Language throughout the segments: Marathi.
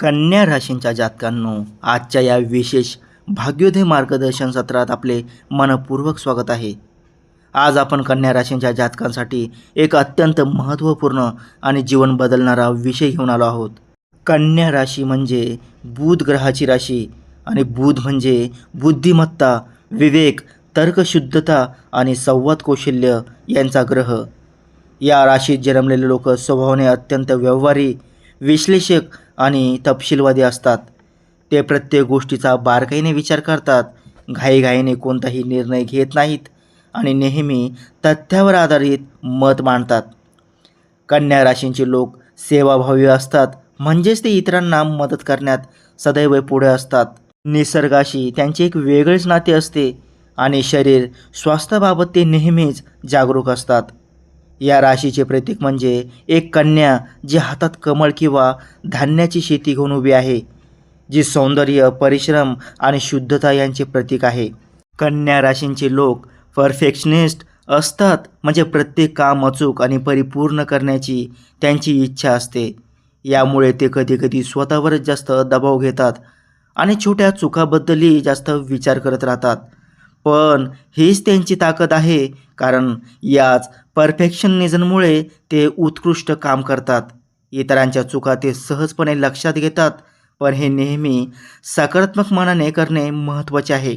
कन्या राशींच्या जातकांनो, आजच्या या विशेष भाग्योदय मार्गदर्शन सत्रात आपले मनपूर्वक स्वागत आहे. आज आपण कन्या राशींच्या जातकांसाठी एक अत्यंत महत्त्वपूर्ण आणि जीवन बदलणारा विषय घेऊन आलो आहोत. कन्या राशी म्हणजे बुध ग्रहाची राशी आणि बुध म्हणजे बुद्धिमत्ता, विवेक, तर्कशुद्धता आणि संवाद कौशल्य यांचा ग्रह. या राशीत जन्मलेले लोक स्वभावाने अत्यंत व्यवहारी, विश्लेषक आणि तपशीलवादी असतात. ते प्रत्येक गोष्टीचा बारकाईने विचार करतात, घाईघाईने कोणताही निर्णय घेत नाहीत आणि नेहमी तथ्यावर आधारित मत मांडतात. कन्या राशींचे लोक सेवाभावी असतात, म्हणजेच ते इतरांना मदत करण्यात सदैव पुढे असतात. निसर्गाशी त्यांचे एक वेगळेच नाते असते आणि शरीर स्वास्थ्याबाबत ते नेहमीच जागरूक असतात. या राशीचे प्रतीक म्हणजे एक कन्या जी हातात कमळ किंवा धान्याची शेती घेऊन उभी आहे, जी सौंदर्य, परिश्रम आणि शुद्धता यांचे प्रतीक आहे. कन्या राशींचे लोक परफेक्शनिस्ट असतात, म्हणजे प्रत्येक काम अचूक आणि परिपूर्ण करण्याची त्यांची इच्छा असते. यामुळे ते कधीकधी स्वतःवरच जास्त दबाव घेतात आणि छोट्या चुकाबद्दलही जास्त विचार करत राहतात. पण हीच त्यांची ताकद आहे, कारण याच परफेक्शनिझममुळे ते उत्कृष्ट काम करतात. इतरांच्या चुका ते सहजपणे लक्षात घेतात, पण हे नेहमी सकारात्मक मनाने करणे महत्त्वाचे आहे.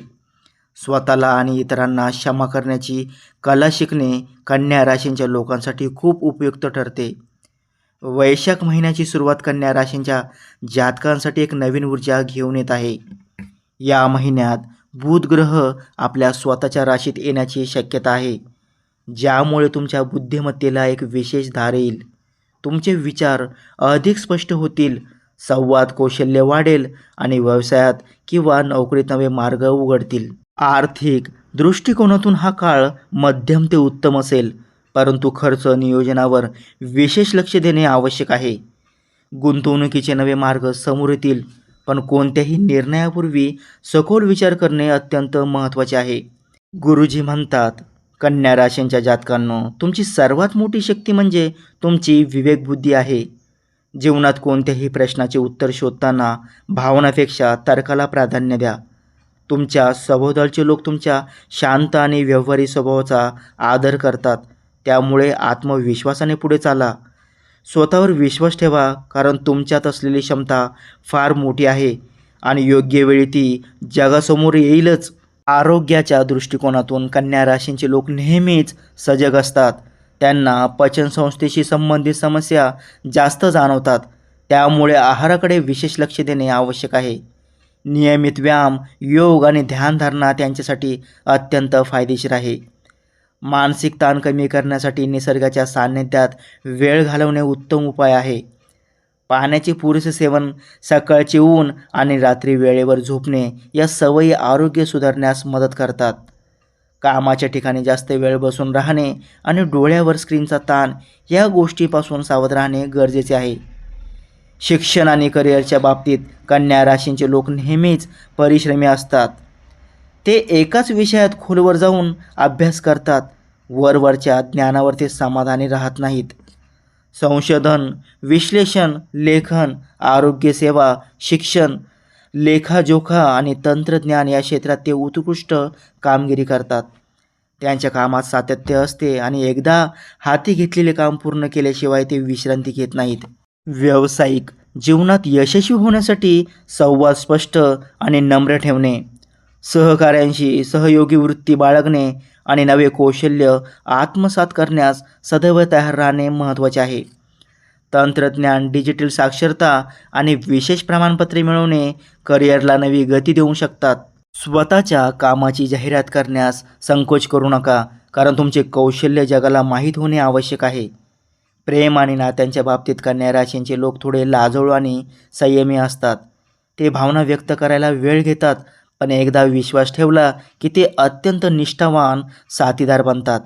स्वतःला आणि इतरांना क्षमा करण्याची कला शिकणे कन्या राशींच्या लोकांसाठी खूप उपयुक्त ठरते. वैशाख महिन्याची सुरुवात कन्या राशींच्या जातकांसाठी एक नवीन ऊर्जा घेऊन येत आहे. या महिन्यात बुध ग्रह आपल्या स्वतःच्या राशीत येण्याची शक्यता आहे, ज्यामुळे तुमच्या बुद्धिमत्तेला एक विशेष धार येईल. तुमचे विचार अधिक स्पष्ट होतील, संवाद कौशल्य वाढेल आणि व्यवसायात किंवा नोकरीत नवे मार्ग उघडतील. आर्थिक दृष्टिकोनातून हा काळ मध्यम ते उत्तम असेल, परंतु खर्च नियोजनावर विशेष लक्ष देणे आवश्यक आहे. गुंतवणुकीचे नवे मार्ग समोर येतील, पण कोणत्याही निर्णयापूर्वी सखोल विचार करणे अत्यंत महत्त्वाचे आहे. गुरुजी म्हणतात, कन्या राशींच्या जातकांनो, तुमची सर्वात मोठी शक्ती म्हणजे तुमची विवेकबुद्धी आहे. जीवनात कोणत्याही प्रश्नाचे उत्तर शोधताना भावनापेक्षा तर्काला प्राधान्य द्या. तुमच्या सभोवतालचे लोक तुमच्या शांत आणि व्यवहारी स्वभावाचा आदर करतात, त्यामुळे आत्मविश्वासाने पुढे चाला. स्वतःवर विश्वास ठेवा, कारण तुमच्यात असलेली क्षमता फार मोठी आहे आणि योग्य वेळी ती जगासमोर येईलच. आरोग्याच्या दृष्टिकोनातून कन्या राशींचे लोक नेहमीच सजग असतात. त्यांना पचनसंस्थेशी संबंधित समस्या जास्त जाणवतात, त्यामुळे आहाराकडे विशेष लक्ष देणे आवश्यक आहे. नियमित व्यायाम, योग आणि ध्यानधारणा त्यांच्यासाठी अत्यंत फायदेशीर आहे. मानसिक ताण कमी करण्यासाठी निसर्गाच्या सान्निध्यात वेळ घालवणे उत्तम उपाय आहे. पाण्याचे पुरेसे सेवन, सकाळचे ऊन आणि रात्री वेळेवर झोपणे या सवयी आरोग्य सुधारण्यास मदत करतात. कामाच्या ठिकाणी जास्त वेळ बसून राहणे आणि डोळ्यावर स्क्रीनचा ताण या गोष्टीपासून सावध राहणे गरजेचे आहे. शिक्षण आणि करिअरच्या बाबतीत कन्या राशींचे लोक नेहमीच परिश्रमी असतात. ते एकाच विषयात खोलवर जाऊन अभ्यास करतात. वरवरच्या ज्ञानावर ते समाधानी राहत नाहीत. संशोधन, विश्लेषण, लेखन, आरोग्यसेवा, शिक्षण, लेखाजोखा आणि तंत्रज्ञान या क्षेत्रात ते उत्कृष्ट कामगिरी करतात. त्यांच्या कामात सातत्य असते आणि एकदा हाती घेतलेले काम पूर्ण केल्याशिवाय ते विश्रांती घेत नाहीत. व्यावसायिक जीवनात यशस्वी होण्यासाठी संवाद स्पष्ट आणि नम्र ठेवणे, सहकाऱ्यांशी सहयोगी वृत्ती बाळगणे आणि नवे कौशल्य आत्मसात करण्यास सदैव तयार राहणे महत्त्वाचे आहे. तंत्रज्ञान, डिजिटल साक्षरता आणि विशेष प्रमाणपत्रे मिळवणे करिअरला नवी गती देऊ शकतात. स्वतःच्या कामाची जाहिरात करण्यास संकोच करू नका, कारण तुमचे कौशल्य जगाला माहीत होणे आवश्यक आहे. प्रेम आणि नात्यांच्या बाबतीत कन्या राशींचे लोक थोडे लाजळू आणि संयमी असतात. ते भावना व्यक्त करायला वेळ घेतात, पण एकदा विश्वास ठेवला की ते अत्यंत निष्ठावान साथीदार बनतात.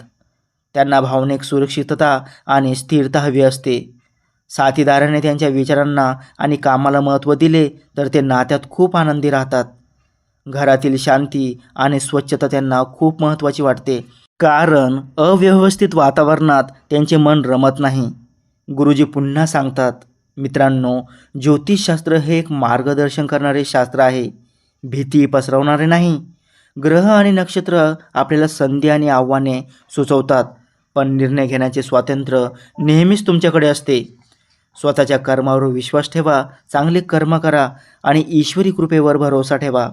त्यांना भावनिक सुरक्षितता आणि स्थिरता हवी असते. साथीदाराने त्यांच्या विचारांना आणि कामाला महत्त्व दिले तर ते नात्यात खूप आनंदी राहतात. घरातील शांती आणि स्वच्छता त्यांना खूप महत्त्वाची वाटते, कारण अव्यवस्थित वातावरणात त्यांचे मन रमत नाही. गुरुजी पुन्हा सांगतात, मित्रांनो, ज्योतिषशास्त्र हे एक मार्गदर्शन करणारे शास्त्र आहे, भीती पसरवणारे नाही. ग्रह आणि नक्षत्र आपल्याला संधी आणि आव्हाने सुचवतात, पण निर्णय घेण्याचे स्वातंत्र्य नेहमीच तुमच्याकडे असते. स्वतःच्या कर्मावर विश्वास ठेवा, चांगले कर्म करा आणि ईश्वरी कृपेवर भरोसा ठेवा.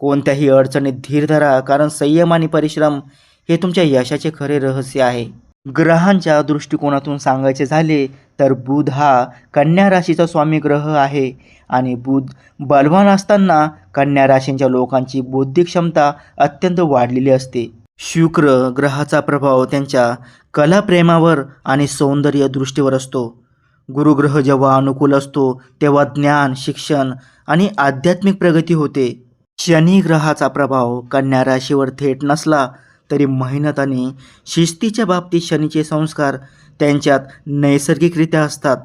कोणत्याही अडचणीत धीर धरा, कारण संयम आणि परिश्रम हे तुमच्या यशाचे खरे रहस्य आहे. ग्रहांच्या दृष्टिकोनातून सांगायचे झाले तर बुध हा कन्या राशीचा स्वामी ग्रह आहे आणि बुध बलवान असताना कन्या राशींच्या लोकांची बौद्धिक क्षमता अत्यंत वाढलेली असते. शुक्र ग्रहाचा प्रभाव त्यांच्या कलाप्रेमावर आणि सौंदर्य दृष्टीवर असतो. गुरुग्रह जेव्हा अनुकूल असतो तेव्हा ज्ञान, शिक्षण आणि आध्यात्मिक प्रगती होते. शनी ग्रहाचा प्रभाव कन्या राशीवर थेट नसला तरी मेहनत आणि शिस्तीच्या बाबतीत शनीचे संस्कार त्यांच्यात नैसर्गिकरित्या असतात.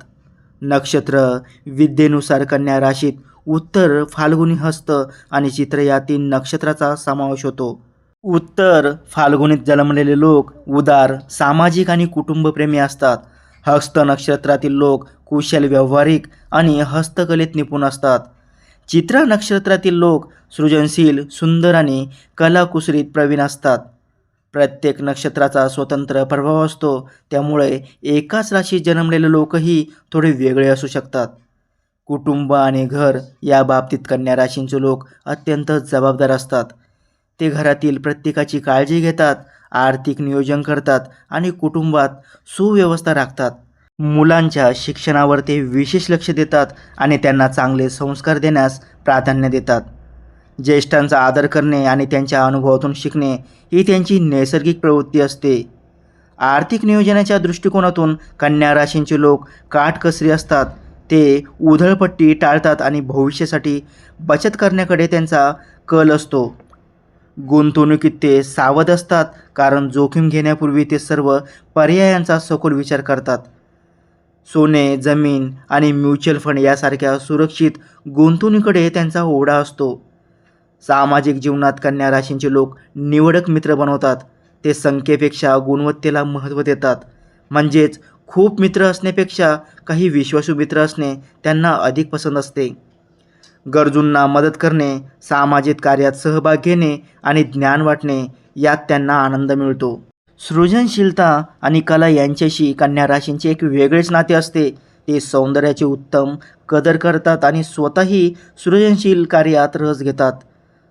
नक्षत्र विद्येनुसार कन्या राशीत उत्तर, फाल्गुनी, हस्त आणि चित्र या 3 नक्षत्राचा समावेश होतो. उत्तर फाल्गुनीत जन्मलेले लोक उदार, सामाजिक आणि कुटुंबप्रेमी असतात. हस्त नक्षत्रातील लोक कुशल, व्यावहारिक आणि हस्तकलेत निपुण असतात. चित्रा नक्षत्रातील लोक सृजनशील, सुंदर आणि कलाकुसरीत प्रवीण असतात. प्रत्येक नक्षत्राचा स्वतंत्र प्रभाव असतो, त्यामुळे एकाच राशीत जन्मलेले लोकही थोडे वेगळे असू शकतात. कुटुंब आणि घर या बाबतीत कन्या राशींचे लोक अत्यंत जबाबदार असतात. ते घरातील प्रत्येकाची काळजी घेतात, आर्थिक नियोजन करतात आणि कुटुंबात सुव्यवस्था राखतात. मुलांच्या शिक्षणावर ते विशेष लक्ष देतात आणि त्यांना चांगले संस्कार देण्यास प्राधान्य देतात. ज्येष्ठांचा आदर करणे आणि त्यांच्या अनुभवातून शिकणे ही त्यांची नैसर्गिक प्रवृत्ती असते. आर्थिक नियोजनाच्या दृष्टिकोनातून कन्या राशींचे लोक काटकसरी असतात. ते उधळपट्टी टाळतात आणि भविष्यासाठी बचत करण्याकडे त्यांचा कल असतो. गुंतवणुकीत ते सावध असतात, कारण जोखीम घेण्यापूर्वी ते सर्व पर्यायांचा सखोल विचार करतात. सोने, जमीन आणि म्युच्युअल फंड यासारख्या सुरक्षित गुंतवणुकीकडे त्यांचा ओढा असतो. सामाजिक जीवनात कन्या राशींचे लोक निवडक मित्र बनवतात. ते संख्येपेक्षा गुणवत्तेला महत्त्व देतात. म्हणजेच खूप मित्र असण्यापेक्षा काही विश्वासू मित्र असणे त्यांना अधिक पसंत असते. गरजूंना मदत करणे, सामाजिक कार्यात सहभाग घेणे आणि ज्ञान वाटणे यात त्यांना आनंद मिळतो. सृजनशीलता आणि कला यांच्याशी कन्या राशींचे एक वेगळेच नाते असते. ते सौंदर्याची उत्तम कदर करतात आणि स्वतःही सृजनशील कार्यात रस घेतात.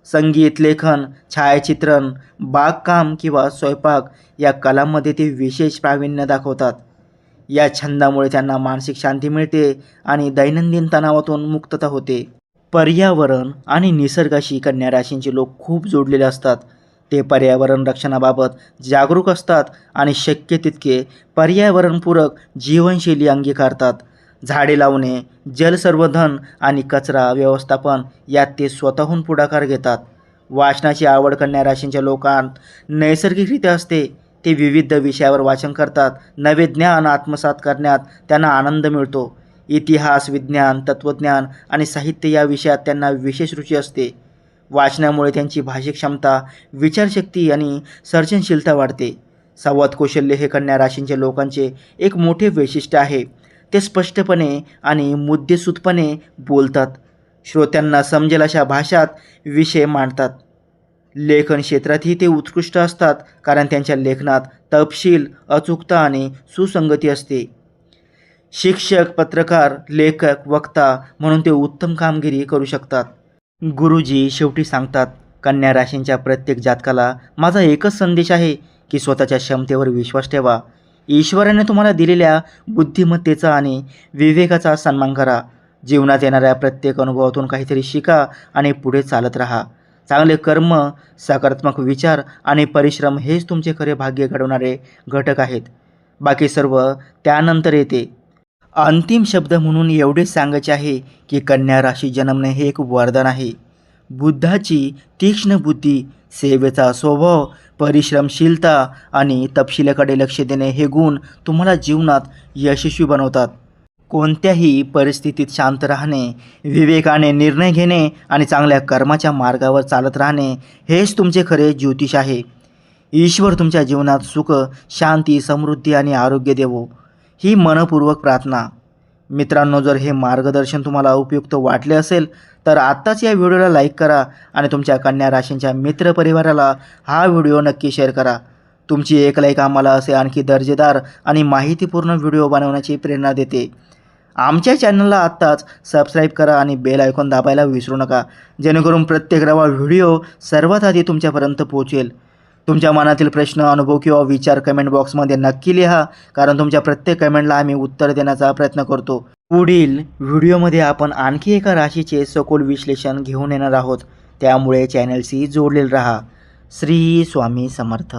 संगीत, लेखन, छायाचित्रण, बागकाम किंवा स्वयंपाक या कलांमध्ये ते विशेष प्रावीण्य दाखवतात. या छंदामुळे त्यांना मानसिक शांती मिळते आणि दैनंदिन तणावातून मुक्तता होते. पर्यावरण आणि निसर्गाशी कन्या राशींचे लोक खूप जोडलेले असतात. ते पर्यावरण रक्षणाबाबत जागरूक असतात आणि शक्य तितके पर्यावरणपूरक जीवनशैली अंगीकारतात. झाडे लावणे, जलसंवर्धन आणि कचरा व्यवस्थापन यात ते स्वतःहून पुढाकार घेतात. वाचनाची आवड कन्या राशींच्या लोकांत नैसर्गिकरित्या असते. ते विविध विषयावर वाचन करतात. नवे ज्ञान आत्मसात करण्यात त्यांना आनंद मिळतो. इतिहास, विज्ञान, तत्त्वज्ञान आणि साहित्य या विषयात त्यांना विशेष रुची असते. वाचनामुळे त्यांची भाषिक क्षमता, विचारशक्ती आणि सर्जनशीलता वाढते. संवाद कौशल्य हे कन्या राशींच्या लोकांचे एक मोठे वैशिष्ट्य आहे. ते स्पष्टपणे आणि मुद्देसूदपणे बोलतात. श्रोत्यांना समजेल अशा भाषात विषय मांडतात. लेखन क्षेत्रातही ते उत्कृष्ट असतात, कारण त्यांच्या लेखनात तपशील, अचूकता आणि सुसंगती असते. शिक्षक, पत्रकार, लेखक, वक्ता म्हणून ते उत्तम कामगिरी करू शकतात. गुरुजी शेवटी सांगतात, कन्या राशींच्या प्रत्येक जातकाला माझा एकच संदेश आहे की स्वतःच्या क्षमतेवर विश्वास ठेवा. ईश्वराने तुम्हाला दिलेल्या बुद्धिमत्तेचा आणि विवेकाचा सन्मान करा. जीवनात येणाऱ्या प्रत्येक अनुभवातून काहीतरी शिका आणि पुढे चालत राहा. चांगले कर्म, सकारात्मक विचार आणि परिश्रम हेच तुमचे खरे भाग्य घडवणारे घटक आहेत. बाकी सर्व त्यानंतर येते. अंतिम शब्द म्हणून एवढेच सांगायचे आहे की कन्या राशी जन्मणे हे एक वरदान आहे. बुद्धाची तीक्ष्ण बुद्धी, सेवेचा स्वभाव, परिश्रमशीलता आणि तपशिलाकडे लक्ष देणे हे गुण तुम्हाला जीवनात यशस्वी बनवतात. कोणत्याही परिस्थितीत शांत राहणे, विवेकाने निर्णय घेणे आणि चांगल्या कर्माच्या मार्गावर चालत राहणे हेच तुमचे खरे ज्योतिष आहे. ईश्वर तुमच्या जीवनात सुख, शांती, समृद्धी आणि आरोग्य देवो ही मनपूर्वक प्रार्थना. मित्रांनो, जर हे मार्गदर्शन तुम्हाला उपयुक्त वाटले असेल तर आत्ताच या व्हिडिओला लाईक करा आणि तुमच्या कन्या राशींच्या मित्रपरिवाराला हा व्हिडिओ नक्की शेअर करा. तुमची एक लाईक आम्हाला असे आणखी दर्जेदार आणि माहितीपूर्ण व्हिडिओ बनवण्याची प्रेरणा देते. आमच्या चॅनलला आत्ताच सबस्क्राईब करा आणि बेल आयकॉन दाबायला विसरू नका, जेणेकरून प्रत्येक नवा व्हिडिओ सर्वात आधी तुमच्यापर्यंत पोहोचेल. तुमच्या मनातील प्रश्न, अनुभव किंवा विचार कमेंट बॉक्समध्ये नक्की लिहा, कारण तुमच्या प्रत्येक कमेंटला आम्ही उत्तर देण्याचा प्रयत्न करतो. पुढील व्हिडिओमध्ये आपण आणखी एका राशीचे सखोल विश्लेषण घेऊन येणार आहोत, त्यामुळे चॅनलशी जोडलेले राहा. श्री स्वामी समर्थ.